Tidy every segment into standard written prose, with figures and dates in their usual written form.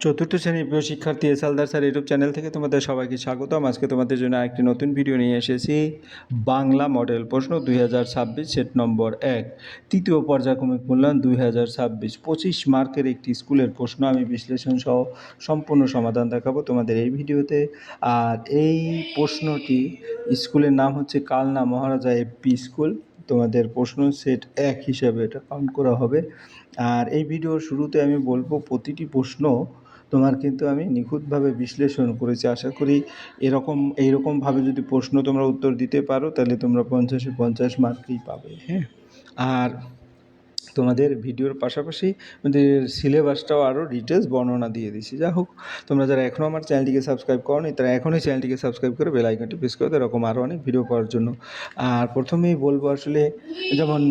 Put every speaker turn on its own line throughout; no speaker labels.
চতুর্থ শ্রেণীর প্রিয় শিক্ষার্থী এসালদার স্যার ইউটিউব চ্যানেল থেকে তোমাদের সবাইকে স্বাগতম। আজকে তোমাদের জন্য একটি নতুন ভিডিও নিয়ে এসেছি। বাংলা মডেল প্রশ্ন 2026 সেট নম্বর 1 তৃতীয় পর্যায়ক্রমিক মূল্যায়ন 2026 25 মার্কের একটি স্কুলের প্রশ্ন আমি বিশ্লেষণ সহ সম্পূর্ণ সমাধান দেখাবো তোমাদের এই ভিডিওতে। আর এই প্রশ্নটি স্কুলের নাম হচ্ছে কালনা মহারাজা এপি স্কুল। তোমাদের প্রশ্ন সেট 1 হিসাবে এটা কাউন্ট করা হবে। আর এই ভিডিওর শুরুতে আমি বলবো প্রতিটি প্রশ্ন তোমার কিন্তু আমি নিখুঁতভাবে বিশ্লেষণ করেছি। আশা করি এইরকমভাবে যদি প্রশ্ন তোমরা উত্তর দিতে পারো তাহলে তোমরা 50-এ 50 মার্কই পাবে। হ্যাঁ, আর তোমাদের ভিডিওর পাশাপাশি আমাদের সিলেবাসটাও আরও ডিটেলস বর্ণনা দিয়ে দিচ্ছি। যা হোক, তোমরা যারা এখনও আমার চ্যানেলটিকে সাবস্ক্রাইব করোনি তারা এখনই চ্যানেলটিকে সাবস্ক্রাইব করে বেল আইকনটি প্রেস করে দাও, এরকম আরও অনেক ভিডিও পাওয়ার জন্য। আর প্রথমেই বলবো আসলে যেমন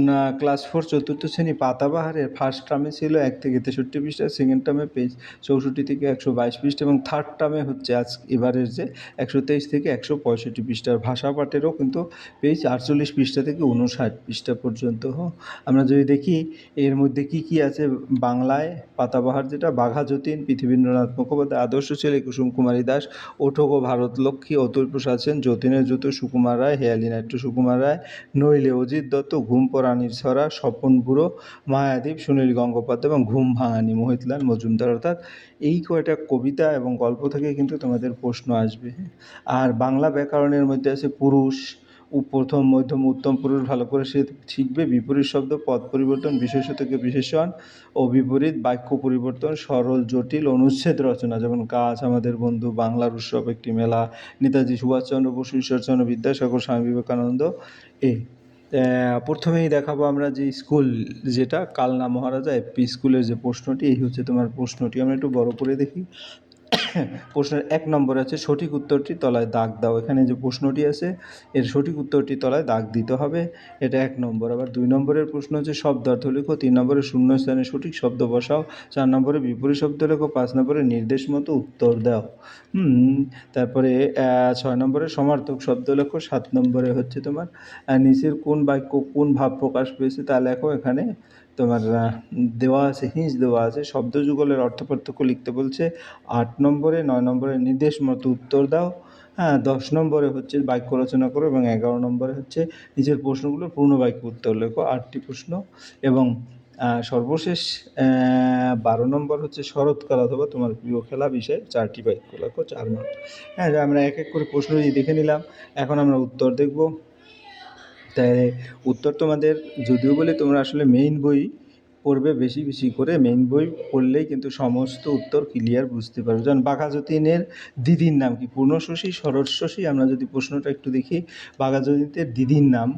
ক্লাস 4 চতুর্থ শ্রেণী পাতাবাহারের ফার্স্ট টার্মে ছিল 1 থেকে 63 পৃষ্ঠা, সেকেন্ড টার্মে পেজ 64 থেকে 122 পৃষ্ঠা এবং থার্ড টার্মে হচ্ছে এবারের যে 123 থেকে 165 পৃষ্ঠার। ভাষা পাঠেরও কিন্তু পেজ 48 পৃষ্ঠা থেকে 59 পৃষ্ঠা পর্যন্ত। আমরা যদি দেখি এর মধ্যে কি কি আছে, বাংলায় পাতাবাহার যেটা বাঘা যতীন, পৃথিবীন্দ্রনাথ মুখোপাধ্যায়, আদর্শ ছেলে কুসুম কুমারী দাস, ওঠো ভারত লক্ষ্মী অতুল প্রসাদ সেন, যতীনের জুতো সুকুমার রায়, হেয়ালি নাট্য সুকুমার রায়, নইলে অজিত দত্ত, ঘুম পরাণীর ছড়া, স্বপন বুড়ো, মায়াদ্বীপ সুনীল গঙ্গোপাধ্যায় এবং ঘুম ভাঙানি মোহিতলাল মজুমদার। অর্থাৎ এই কয়টা কবিতা এবং গল্প থেকে কিন্তু তোমাদের প্রশ্ন আসবে। আর বাংলা ব্যাকরণের মধ্যে আছে পুরুষ, প্রথম মধ্যম উত্তম পুরুষ ভালো করে সে শিখবে, বিপরীত শব্দ, পদ পরিবর্তন, বিশেষ্য থেকে বিশেষণ ও বিপরীত, বাক্য পরিবর্তন, সরল জটিল, অনুচ্ছেদ রচনা যেমন গাছ আমাদের বন্ধু, বাংলার উৎসব একটি মেলা, নেতাজি সুভাষচন্দ্র বসু, ঈশ্বরচন্দ্র বিদ্যাসাগর, স্বামী বিবেকানন্দ। প্রথমেই দেখাবো আমরা যে স্কুল, যেটা কালনা মহারাজা এপি স্কুলের যে প্রশ্নটি, এই হচ্ছে তোমার প্রশ্নটি। আমরা একটু বড় করে দেখি। প্রশ্নের 1 নম্বরে আছে সঠিক উত্তরটি তলায় দাগ দাও। এখানে যে প্রশ্নটি আছে এর সঠিক উত্তরটি তলায় দাগ দিতে হবে, এটা 1 নম্বর। আবার 2 নম্বরের প্রশ্ন হচ্ছে শব্দার্থ লেখো, 3 নম্বরে শূন্য স্থানে সঠিক শব্দ বসাও, 4 নম্বরে বিপরীত শব্দ লেখো, 5 নম্বরে নির্দেশ মতো উত্তর দাও। তারপরে 6 নম্বরে সমার্থক শব্দ লেখো, 7 নম্বরে হচ্ছে তোমার নিচের কোন বাক্য কোন ভাব প্রকাশ পেয়েছে তা লেখো। এখানে তোমার দেওয়া আছে, হিন্স দেওয়া আছে, শব্দ যুগলের অর্থ পার্থক্য লিখতে বলছে। 8 নম্বরে 9 নম্বরে নির্দেশ মতো উত্তর দাও। 10 নম্বরে হচ্ছে বাক্য রচনা করো এবং 11 নম্বরে হচ্ছে নিজের প্রশ্নগুলোর পূর্ণ বাক্য উত্তর লেখো। 8টি প্রশ্ন। এবং সর্বশেষ 12 নম্বর হচ্ছে শরৎকাল অথবা তোমার প্রিয় খেলা বিষয়ে 4টি বাক্য লেখো, 4 মার্ক। হ্যাঁ, আমরা এক এক করে প্রশ্নটি দেখে নিলাম, এখন আমরা উত্তর দেখব। তাই উত্তর তোমাদের যদিও বলে তোমরা আসলে মেইন বই পড়বে বেশি বেশি করে, মেইন বই পড়লেই কিন্তু সমস্ত উত্তর ক্লিয়ার বুঝতে পারবে। যেমন বাঘা যতীনের দিদির নাম কি? পূর্ণশশী, শরৎশশী। আমরা যদি প্রশ্নটা একটু দেখি, বাঘা যতীনের দিদির নাম,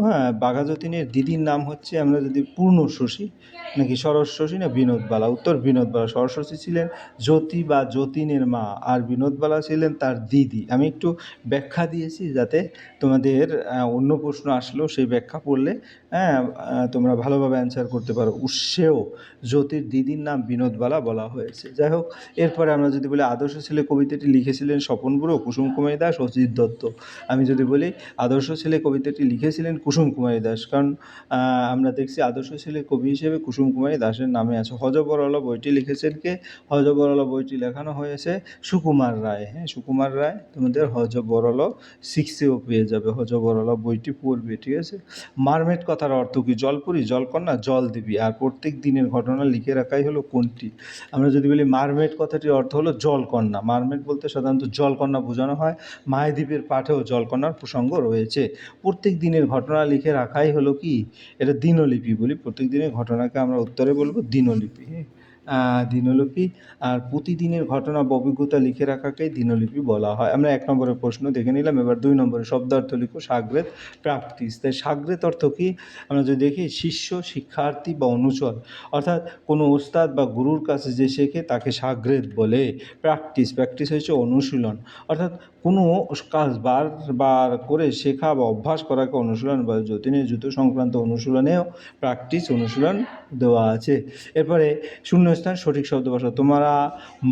হ্যাঁ, বাঘা যতীনের দিদির নাম হচ্ছে, আমরা যদি পূর্ণশশী নাকি শরৎশশী না বিনোদবালা? উত্তর বিনোদবালা। শরৎশশী ছিলেন জ্যোতি বা যতীনের মা, আর বিনোদবালা ছিলেন তার দিদি। আমি একটু ব্যাখ্যা দিয়েছি যাতে তোমাদের অন্য প্রশ্ন আসলেও সেই ব্যাখ্যা পড়লে তোমরা ভালোভাবে অ্যান্সার করতে পারো। উৎসেও জ্যোতির দিদির নাম বিনোদবালা বলা হয়েছে। যাই হোক, এরপরে আমরা যদি বলি আদর্শ ছেলে কবিতাটি লিখেছিলেন স্বপন বুড়ো, কুসুম কুমারী দাস, অজিত দত্ত। আমি যদি বলি আদর্শ ছেলে কবিতাটি লিখেছিলেন কুসুম কুমারী দাস, কারণ আমরা দেখছি আদর্শ ছেলে কবি হিসেবে কুসুম কুমারী দাসের নামে আছে। হযবরল বইটি লিখেছেন কে? হযবরল বইটি লেখানো হয়েছে সুকুমার রায়। হ্যাঁ, সুকুমার রায়। তোমাদের হযবরল 6এও পেয়ে যাবে, হযবরল বইটি পড়বে, ঠিক আছে? মারমেড কথার অর্থ কি? জলপরি, জলকন্যা, জলদেবী। আর প্রত্যেক দিনের ঘটনা লিখে রাখাই হলো কোনটি? আমরা যদি বলি মারমেড কথাটির অর্থ হলো জলকন্যা। মারমেড বলতে সাধারণত জলকন্যা বোঝানো হয়। মায়াদ্বীপের পাঠেও জলকন্যার প্রসঙ্গ রয়েছে। প্রত্যেক দিনের ঘটনা লিখে রাখাই হলো কি? এটা দিনলিপি বলি। প্রত্যেক দিনের ঘটনাকে আমরা উত্তরে বলবো দিনলিপি। দিনলিপি। আর প্রতিদিনের ঘটনা বা অভিজ্ঞতা লিখে রাখাকেই দিনলিপি বলা হয়। আমরা 1 নম্বরের প্রশ্ন দেখে নিলাম। এবার 2 নম্বরে শব্দার্থ লিখো, সাগ্রেদ, প্র্যাকটিস। তাই সাগ্রেদ অর্থ কি? আমরা যদি দেখি শিষ্য, শিক্ষার্থী বা অনুচর, অর্থাৎ কোনো ওস্তাদ বা গুরুর কাছে যে শেখে তাকে সাগ্রেদ বলে। প্র্যাকটিস, প্র্যাকটিস হচ্ছে অনুশীলন, অর্থাৎ কোনো কাজ বারবার করে শেখা বা অভ্যাস করাকে অনুশীলন বা যতীনের জুতো সংক্রান্ত অনুশীলনেও প্র্যাকটিস অনুশীলন দেওয়া আছে। এরপরে শূন্য শূন্যস্থান সঠিক শব্দ বসাও। তোমরা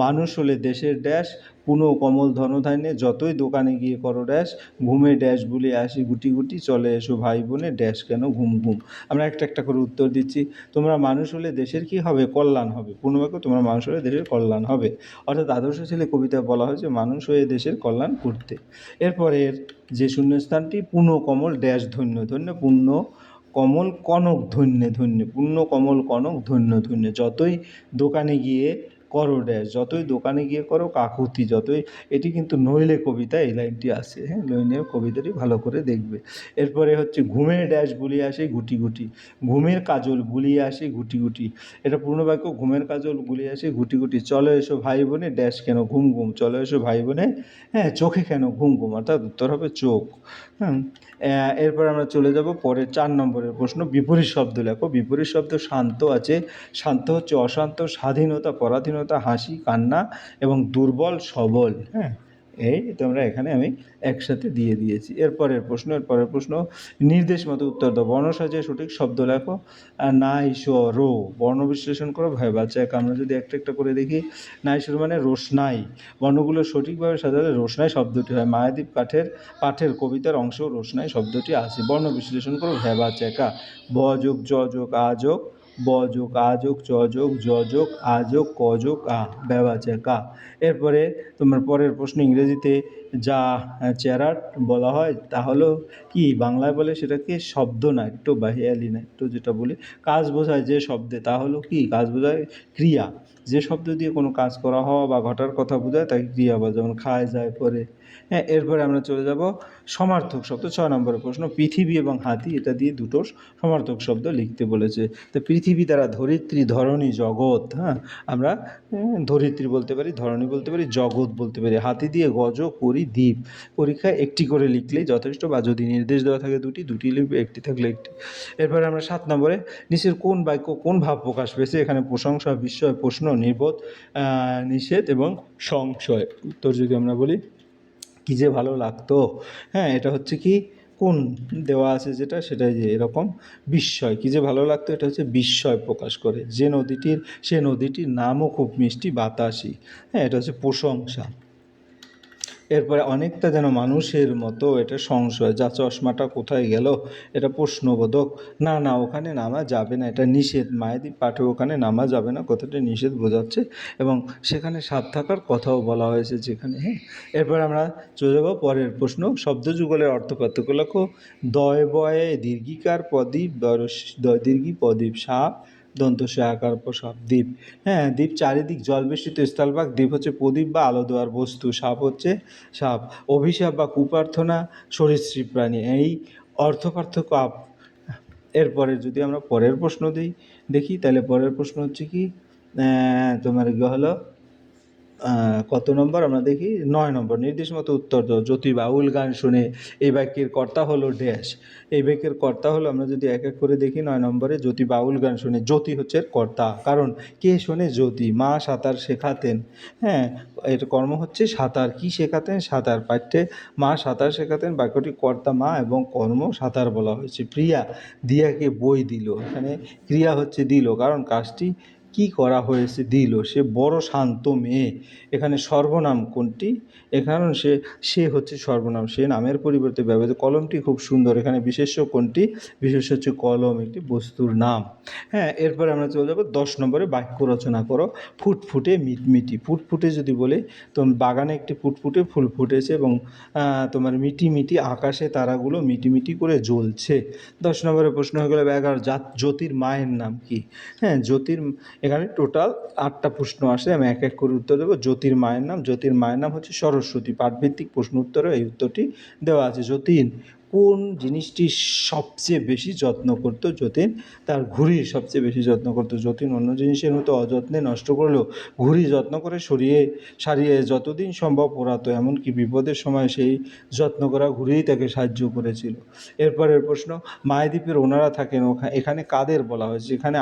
মানুষ হলে দেশের ড্যাশ, পুনঃ কমল ধনধান্যে, যতই দোকানে গিয়ে করো ড্যাশ, ঘুমে ড্যাশ বলে আসি গুটি গুটি, চলে এসো ভাই বোনে ড্যাশ কেন ঘুম ঘুম। আমরা একটা একটা করে উত্তর দিচ্ছি। তোমরা মানুষ হলে দেশের কি হবে? কল্যাণ হবে। পূর্ণবাক্য, তোমরা মানুষ হলে দেশের কল্যাণ হবে। অর্থাৎ আদর্শ ছেলে কবিতায় বলা হয়েছে মানুষ হয়ে দেশের কল্যাণ করতে। এরপরের যে শূন্যস্থানটি, পুনঃ কমল ড্যাশ ধন্য ধন্য, পূর্ণ কমল কনক ধন্যে ধন্যে, পূর্ণ কমল কনক ধন্য ধন্য, যতই দোকানে গিয়ে করো ড্যাশ, যতই দোকানে গিয়ে করো কাকুতি, যতই। এটি কিন্তু নইলে কবিতা এই লাইনটি আছে, হ্যাঁ, নইলে কবিতাটি ভালো করে দেখবে। এরপরে হচ্ছে ঘুমের ড্যাশ বুলিয়ে আসে গুটি গুটি, ঘুমের কাজল বুলিয়ে আসে গুটি গুটি। এটা পূর্ণবাক্য, ঘুমের কাজল বুলিয়ে আসে গুটি গুটি, চলো এসো ভাই বোনে ড্যাশ কেন ঘুম ঘুম, চলো এসো ভাই বোনে, হ্যাঁ, চোখে কেন ঘুম ঘুম, অর্থাৎ উত্তর হবে চোখ। হ্যাঁ, এরপর আমরা চলে যাব পরের 4 নম্বরের প্রশ্ন, বিপরীত শব্দ লেখো। বিপরীত শব্দ শান্ত আছে। শান্ত হচ্ছে অশান্ত, স্বাধীনতা পরাধীনতা, হাসি কান্না এবং দুর্বল সবল। হ্যাঁ, এই তোমরা এখানে আমি একসাথে দিয়ে দিয়েছি। এরপরের প্রশ্ন, নির্দেশ মতো উত্তর দাও। বর্ণ সাজিয়ে সঠিক শব্দ লেখো। নাইশর, বর্ণ বিশ্লেষণ করো, বাচ্চা এক। আমরা যদি একটা একটা করে দেখি, নাইশর মানে রোশনাই। বর্ণগুলো সঠিকভাবে সাজালে রোশনাই শব্দটি হয়। মায়াদ্বীপ পাঠের কবিতার অংশ রোশনাই শব্দটি আছে। বর্ণ বিশ্লেষণ করো, ভেবা চেকা। ব যোগ জ যোগ আ যোগ, ব যোগ আ যোগ চ যোগ জ যোগ আ যোগ ক যোগ আ, ভেবা চেকা। এরপরে তোমার পরের প্রশ্ন, ইংরেজিতে যা চ্যারাট বলা হয় তা হলো কি? বাংলায় বলে সেটাকে শব্দনাট্য বা হেয়ালি নাট্য যেটা বলি। কাজ বোঝায় যে শব্দে, তা হলো কি? কাজ বোঝায় ক্রিয়া। যে শব্দ দিয়ে কোনো কাজ করা হওয়া বা ঘটার কথা বোঝায় তাকে ক্রিয়া বলে, যেমন খায় যায় পরে। হ্যাঁ, এরপরে আমরা চলে যাব সমার্থক শব্দ। 6 নম্বরের প্রশ্ন, পৃথিবী এবং হাতি, এটা দিয়ে দুটো সমার্থক শব্দ লিখতে বলেছে। তো পৃথিবী দ্বারা ধরিত্রী, ধরণী, জগৎ। হ্যাঁ, আমরা ধরিত্রী বলতে পারি, ধরণী বলতে পারি, জগৎ বলতে পারি। হাতি দিয়ে গজ, করি, দ্বীপ। পরীক্ষায় একটি করে লিখলেই যথেষ্ট, বা যদি নির্দেশ দেওয়া থাকে দুটি লিখবে, একটি থাকলে একটি। এরপরে আমরা 7 নম্বরে, নিচের কোন বাক্য কোন ভাব প্রকাশ পেয়েছে? এখানে প্রশংসা, বিস্ময়, প্রশ্ন, নির্বোধ, নিষেধ এবং সংশয়। উত্তর যদি আমরা বলি, কী যে ভালো লাগতো। হ্যাঁ, এটা হচ্ছে কি, কোন দেওয়া আছে যেটা, সেটাই যে এরকম বিস্ময়, কী যে ভালো লাগতো, এটা হচ্ছে বিস্ময় প্রকাশ করে। সে নদীটির নামও খুব মিষ্টি, বাতাসি। হ্যাঁ, এটা হচ্ছে প্রশংসা। এরপরে অনেকটা যেন মানুষের মতো, এটা সংশয়। যা চশমাটা কোথায় গেল, এটা প্রশ্নবোধক। না না, ওখানে নামা যাবে না, এটা নিষেধ। মায়াদ্বীপ পাঠে ওখানে নামা যাবে না কথাটা নিষেধ বোঝাচ্ছে, এবং সেখানে সাপ থাকার কথাও বলা হয়েছে যেখানে। হ্যাঁ, এরপর আমরা চলে যাব পরের প্রশ্ন, শব্দযুগলের অর্থ পার্থক্য লেখো। দয় বয়ে দীর্ঘিকার প্রদীপ, দয় দীর্ঘি প্রদীপ, সাপ দন্ত সে আকার সাপ, দ্বীপ। হ্যাঁ, দ্বীপ চারিদিক জলবেষ্টিত স্থলভাগ, দ্বীপ হচ্ছে প্রদীপ বা আলো দেওয়ার বস্তু, সাপ হচ্ছে সাপ। অভিশাপ বা কুপ্রার্থনা, সরীসৃপ প্রাণী। এই অর্থ পার্থক্য এরপরে যদি আমরা পরের প্রশ্ন দেখি, তাহলে পরের প্রশ্ন হচ্ছে কি, তোমার হলো কত নম্বর আমরা দেখি, 9 নম্বর, নির্দেশ মতো উত্তর দাও। জ্যোতি বাউল গান শুনে এই বাক্যের কর্তা হলো ড্যাশ। এই বাক্যের কর্তা হলো, আমরা যদি এক এক করে দেখি, 9 নম্বরে, জ্যোতি বাউল গান শুনে। জ্যোতি হচ্ছে কর্তা, কারণ কে শোনে? জ্যোতি। মা সাঁতার শেখাতেন। হ্যাঁ, এর কর্ম হচ্ছে সাঁতার। কি শেখাতেন? সাঁতার। পাঠ্যে মা সাঁতার শেখাতেন, বাক্যটি কর্তা মা এবং কর্ম সাঁতার বলা হয়েছে। প্রিয়া দিয়াকে বই দিল, এখানে ক্রিয়া হচ্ছে দিল, কারণ কাজটি কি করা হয়েছে? দিল। সে বড় শান্ত মেয়ে, এখানে সর্বনাম কোনটি? এখানে সে হচ্ছে সর্বনাম, সে নামের পরিবর্তে ব্যবহৃত। কলমটি খুব সুন্দর, এখানে বিশেষ্য কোনটি? বিশেষ্য হচ্ছে কলম, একটি বস্তুর নাম। হ্যাঁ, এরপরে আমরা চলে যাব 10 নম্বরে, বাক্য রচনা করো। ফুটফুটে মিটমিটি। ফুটফুটে যদি বলে, তো বাগানে একটি ফুটফুটে ফুল ফুটেছে, এবং তোমার মিটিমিটি আকাশে তারাগুলো মিটিমিটি করে জ্বলছে। 10 নম্বরের প্রশ্ন হয়ে গেল 11, জ্যোতির মায়ের নাম কি? হ্যাঁ, এখানে টোটাল 8টা প্রশ্ন আসে, আমি এক এক করে উত্তর দেবো। জ্যোতির মায়ের নাম হচ্ছে সরস্বতী। পাঠভিত্তিক প্রশ্ন উত্তরে এই উত্তরটি দেওয়া আছে। যতীন কোন জিনিসটি সবচেয়ে বেশি যত্ন করতো? যতীন তার ঘুড়ির সবচেয়ে বেশি যত্ন করতো। যতীন অন্য জিনিসের মতো অযত্নে নষ্ট করলেও ঘুড়ি যত্ন করে সারিয়ে যতদিন সম্ভব পোড়াতো, এমনকি বিপদের সময় সেই যত্ন করা ঘুড়িই তাকে সাহায্য করেছিল। এরপরের প্রশ্ন, মায়াদ্বীপের ওনারা থাকেন, এখানে কাদের বলা হয়েছে? এখানে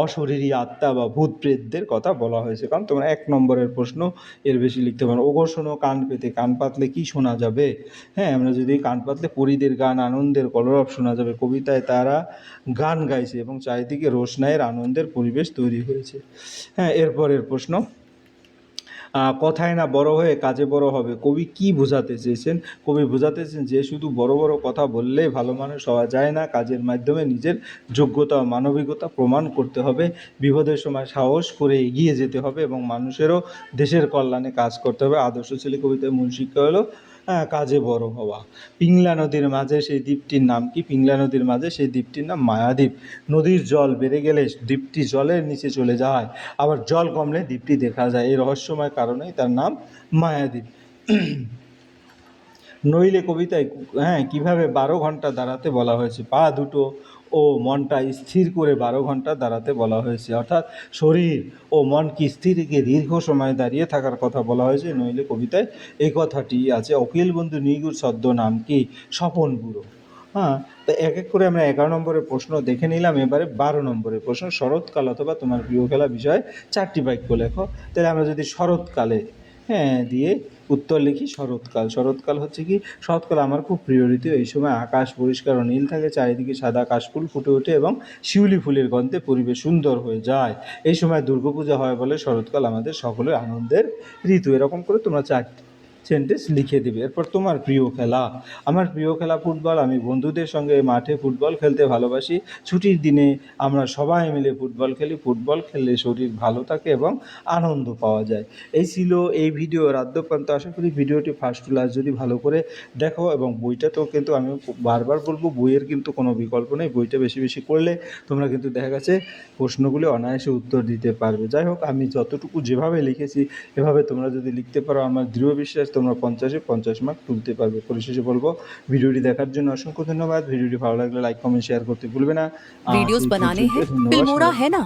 অশরীরী আত্মা বা ভূত প্রেতদের কথা বলা হয়েছে। কারণ তোমরা 1 নম্বরের প্রশ্ন এর বেশি লিখতে পারো। ওগো শোনো কান পেতে, কান পাতলে কি শোনা যাবে? হ্যাঁ, আমরা যদি কান পাতলে পরীদের গান, আনন্দের কলরব শোনা যাবে। কবিতায় তারা গান গাইছে এবং চারিদিকে রোশনাইয়ের আনন্দের পরিবেশ তৈরি হয়েছে। হ্যাঁ, এরপরের প্রশ্ন, কথায় না বড় হয়ে কাজে বড় হবে। কবি কি বোঝাতে চেয়েছেন? কবি বোঝাতে চেয়েছেন যে শুধু বড় বড় কথা বললেই ভালো মানুষ হওয়া যায় না, কাজের মাধ্যমে নিজের যোগ্যতা ও মানবিকতা প্রমাণ করতে হবে। বিপদের সময় সাহস করে এগিয়ে যেতে হবে এবং মানুষেরও দেশের কল্যাণে কাজ করতে হবে। আদর্শ ছেলে কবিতার মূল শিক্ষা হলো কাজে বড় হওয়া। পিংলা নদীর মাঝে সেই দ্বীপটির নাম কি? পিংলা নদীর মাঝে সেই দ্বীপটির নাম মায়াদ্বীপ। নদীর জল বেড়ে গেলে দ্বীপটি জলের নিচে চলে যায়, আবার জল কমলে দ্বীপটি দেখা যায়। এই রহস্যময় কারণেই তার নাম মায়াদ্বীপ। নইলে কবিতায় কীভাবে 12 ঘন্টা দাঁড়াতে বলা হয়েছে? পা দুটো ও মনটা স্থির করে 12 ঘন্টা দাঁড়াতে বলা হয়েছে, অর্থাৎ শরীর ও মনকে স্থির রেখে দীর্ঘ সময় দাঁড়িয়ে থাকার কথা বলা হয়েছে। নইলে কবিতায় এই কথাটি আছে। অখিল বন্ধু নিগুর ছদ্ম নাম কি? স্বপন বুড়ো। তো এক এক করে আমরা 11 নম্বরের প্রশ্ন দেখে নিলাম। এবারে 12 নম্বরের প্রশ্ন, শরৎকাল অথবা তোমার প্রিয় খেলা বিষয়ে 4টি বাক্য লেখো। তাহলে আমরা যদি শরৎকালে দিয়ে উত্তর লিখি, শরৎকাল। শরৎকাল হচ্ছে কি? শরৎকাল আমার খুব প্রিয় ঋতু। এই সময় আকাশ পরিষ্কার ও নীল থাকে, চারিদিকে সাদা কাশফুল ফুটে ওঠে এবং শিউলি ফুলের গন্ধে পরিবেশ সুন্দর হয়ে যায়। এই সময় দুর্গাপূজা হয় বলে শরৎকাল আমাদের সকলের আনন্দের ঋতু। এরকম করে তোমরা 4টি সেন্টেন্স লিখে দেবে। এরপর তোমার প্রিয় খেলা। আমার প্রিয় খেলা ফুটবল। আমি বন্ধুদের সঙ্গে মাঠে ফুটবল খেলতে ভালোবাসি। ছুটির দিনে আমরা সবাই মিলে ফুটবল খেলি। ফুটবল খেললে শরীর ভালো থাকে এবং আনন্দ পাওয়া যায়। এই ছিল এই ভিডিওর আদ্যপ্রান্ত। আশা করি ভিডিওটি ফার্স্ট টু লাস্ট যদি ভালো করে দেখো, এবং বইটাতেও কিন্তু আমি বারবার বলবো, বইয়ের কিন্তু কোনো বিকল্প নেই। বইটা বেশি বেশি করলে তোমরা কিন্তু দেখা গেছে প্রশ্নগুলি অনায়াসে উত্তর দিতে পারবে। যাই হোক, আমি যতটুকু যেভাবে লিখেছি এভাবে তোমরা যদি লিখতে পারো, আমার দৃঢ় বিশ্বাস তোমরা 50-এ 50 মার্ক তুলতে পারবে। পরিশেষে বলবো, ভিডিওটি দেখার জন্য অসংখ্য ধন্যবাদ। ভিডিওটি ভালো লাগলে লাইক, কমেন্ট, শেয়ার করতে ভুলবে না।
वीडियोस
এই
बनाने
পর্যন্ত,
हैं
ধন্যবাদ
फिल्मोरा
সবাইকে।
है ना।